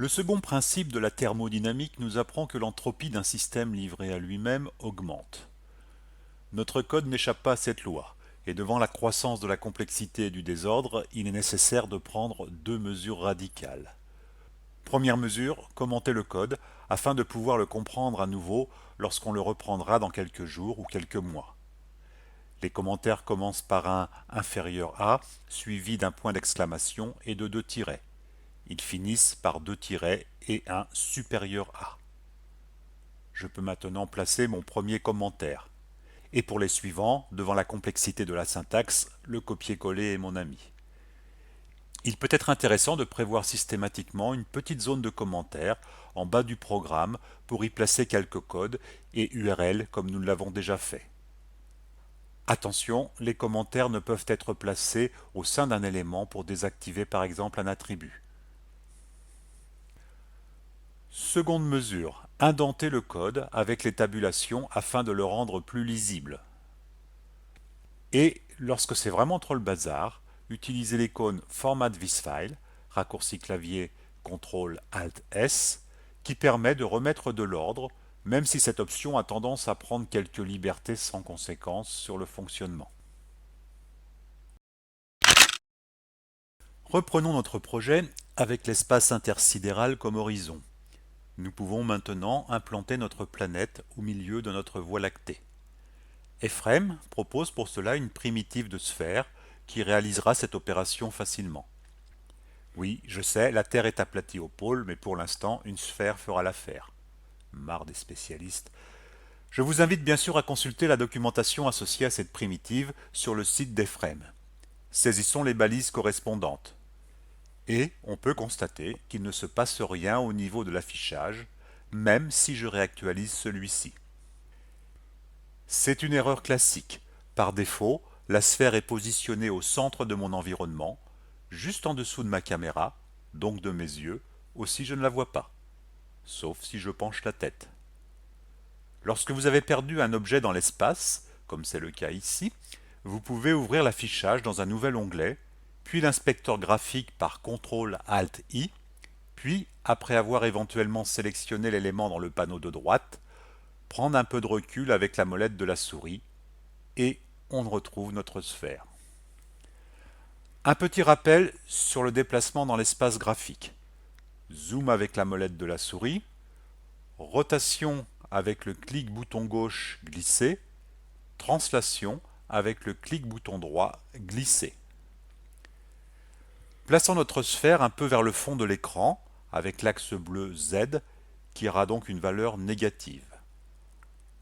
Le second principe de la thermodynamique nous apprend que l'entropie d'un système livré à lui-même augmente. Notre code n'échappe pas à cette loi, et devant la croissance de la complexité et du désordre, il est nécessaire de prendre deux mesures radicales. Première mesure, commenter le code, afin de pouvoir le comprendre à nouveau lorsqu'on le reprendra dans quelques jours ou quelques mois. Les commentaires commencent par un inférieur à, suivi d'un point d'exclamation et de deux tirets. Ils finissent par deux tirets et un supérieur à. Je peux maintenant placer mon premier commentaire. Et pour les suivants, devant la complexité de la syntaxe, le copier-coller est mon ami. Il peut être intéressant de prévoir systématiquement une petite zone de commentaires en bas du programme pour y placer quelques codes et URL comme nous l'avons déjà fait. Attention, les commentaires ne peuvent être placés au sein d'un élément pour désactiver par exemple un attribut. Seconde mesure, indenter le code avec les tabulations afin de le rendre plus lisible. Et lorsque c'est vraiment trop le bazar, utilisez l'icône Format this file, raccourci clavier CTRL-ALT-S, qui permet de remettre de l'ordre, même si cette option a tendance à prendre quelques libertés sans conséquence sur le fonctionnement. Reprenons notre projet avec l'espace intersidéral comme horizon. Nous pouvons maintenant implanter notre planète au milieu de notre Voie lactée. Ephraim propose pour cela une primitive de sphère qui réalisera cette opération facilement. Oui, je sais, la Terre est aplatie au pôle, mais pour l'instant, une sphère fera l'affaire. Marre des spécialistes. Je vous invite bien sûr à consulter la documentation associée à cette primitive sur le site d'Ephraim. Saisissons les balises correspondantes. Et on peut constater qu'il ne se passe rien au niveau de l'affichage, même si je réactualise celui-ci. C'est une erreur classique. Par défaut, la sphère est positionnée au centre de mon environnement, juste en dessous de ma caméra, donc de mes yeux, aussi je ne la vois pas, sauf si je penche la tête. Lorsque vous avez perdu un objet dans l'espace, comme c'est le cas ici, vous pouvez ouvrir l'affichage dans un nouvel onglet, puis l'inspecteur graphique par CTRL-ALT-I, puis, après avoir éventuellement sélectionné l'élément dans le panneau de droite, prendre un peu de recul avec la molette de la souris et on retrouve notre sphère. Un petit rappel sur le déplacement dans l'espace graphique. Zoom avec la molette de la souris, rotation avec le clic bouton gauche glisser, translation avec le clic bouton droit glisser. Plaçons notre sphère un peu vers le fond de l'écran avec l'axe bleu Z qui aura donc une valeur négative.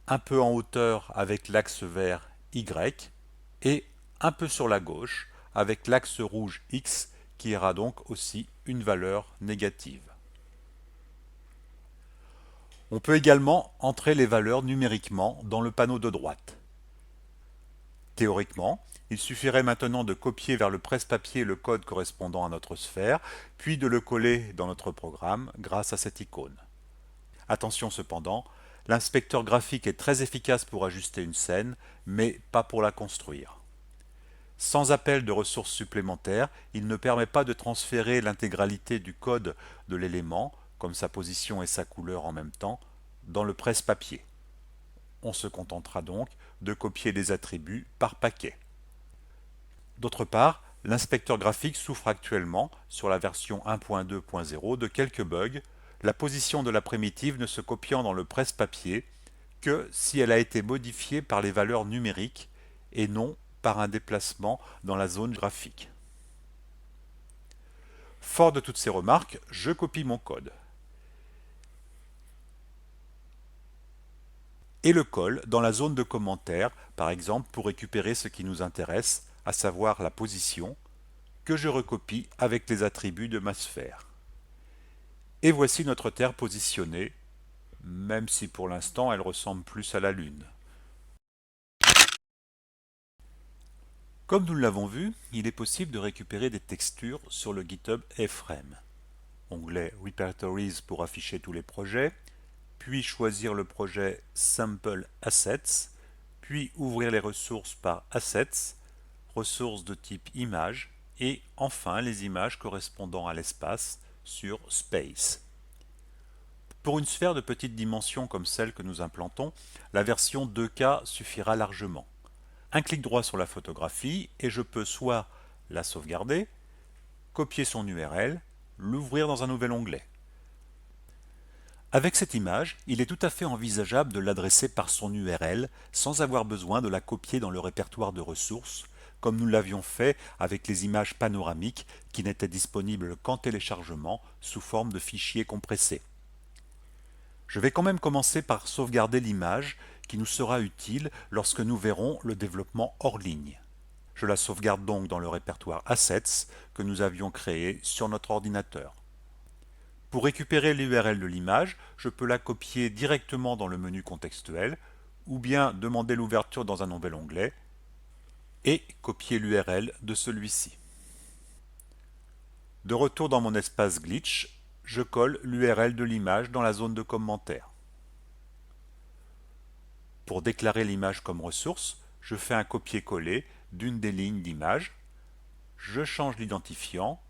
Un peu en hauteur avec l'axe vert Y et un peu sur la gauche avec l'axe rouge X qui aura donc aussi une valeur négative. On peut également entrer les valeurs numériquement dans le panneau de droite. Théoriquement, il suffirait maintenant de copier vers le presse-papier le code correspondant à notre sphère, puis de le coller dans notre programme grâce à cette icône. Attention cependant, l'inspecteur graphique est très efficace pour ajuster une scène, mais pas pour la construire. Sans appel de ressources supplémentaires, il ne permet pas de transférer l'intégralité du code de l'élément, comme sa position et sa couleur en même temps, dans le presse-papier. On se contentera donc de copier les attributs par paquet. D'autre part, l'inspecteur graphique souffre actuellement, sur la version 1.2.0, de quelques bugs, la position de la primitive ne se copiant dans le presse-papier que si elle a été modifiée par les valeurs numériques et non par un déplacement dans la zone graphique. Fort de toutes ces remarques, je copie mon code et le colle dans la zone de commentaires, par exemple pour récupérer ce qui nous intéresse, à savoir la position, que je recopie avec les attributs de ma sphère. Et voici notre Terre positionnée, même si pour l'instant elle ressemble plus à la Lune. Comme nous l'avons vu, il est possible de récupérer des textures sur le GitHub Ephraim. Onglet Repertories pour afficher tous les projets, puis choisir le projet Sample Assets, puis ouvrir les ressources par Assets, ressources de type image, et enfin les images correspondant à l'espace sur Space. Pour une sphère de petite dimension comme celle que nous implantons, la version 2K suffira largement. Un clic droit sur la photographie et je peux soit la sauvegarder, copier son URL, l'ouvrir dans un nouvel onglet. Avec cette image, il est tout à fait envisageable de l'adresser par son URL sans avoir besoin de la copier dans le répertoire de ressources, comme nous l'avions fait avec les images panoramiques qui n'étaient disponibles qu'en téléchargement sous forme de fichiers compressés. Je vais quand même commencer par sauvegarder l'image qui nous sera utile lorsque nous verrons le développement hors ligne. Je la sauvegarde donc dans le répertoire Assets que nous avions créé sur notre ordinateur. Pour récupérer l'URL de l'image, je peux la copier directement dans le menu contextuel ou bien demander l'ouverture dans un nouvel onglet et copier l'URL de celui-ci. De retour dans mon espace glitch, je colle l'URL de l'image dans la zone de commentaires. Pour déclarer l'image comme ressource, je fais un copier-coller d'une des lignes d'image, je change l'identifiant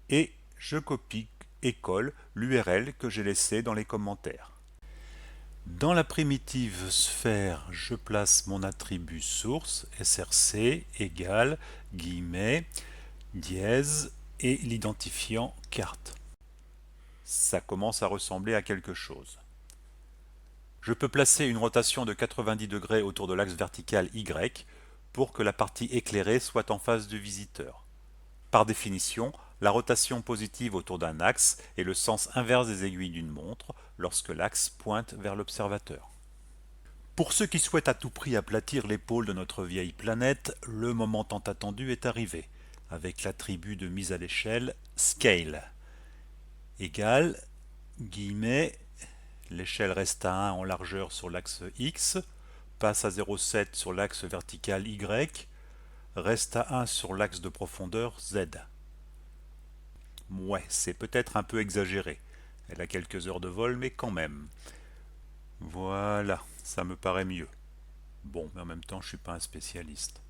et je copie et colle l'URL que j'ai laissé dans les commentaires. Dans la primitive sphère, je place mon attribut source src égale guillemets dièse et l'identifiant carte. Ça commence à ressembler à quelque chose. Je peux placer une rotation de 90 degrés autour de l'axe vertical Y pour que la partie éclairée soit en face du visiteur. Par définition, la rotation positive autour d'un axe est le sens inverse des aiguilles d'une montre lorsque l'axe pointe vers l'observateur. Pour ceux qui souhaitent à tout prix aplatir l'épaule de notre vieille planète, le moment tant attendu est arrivé, avec l'attribut de mise à l'échelle Scale égale guillemets, l'échelle reste à 1 en largeur sur l'axe X, passe à 0,7 sur l'axe vertical Y, reste à 1 sur l'axe de profondeur Z. Ouais, c'est peut-être un peu exagéré. Elle a quelques heures de vol, mais quand même. Voilà, ça me paraît mieux. Bon, mais en même temps, je suis pas un spécialiste.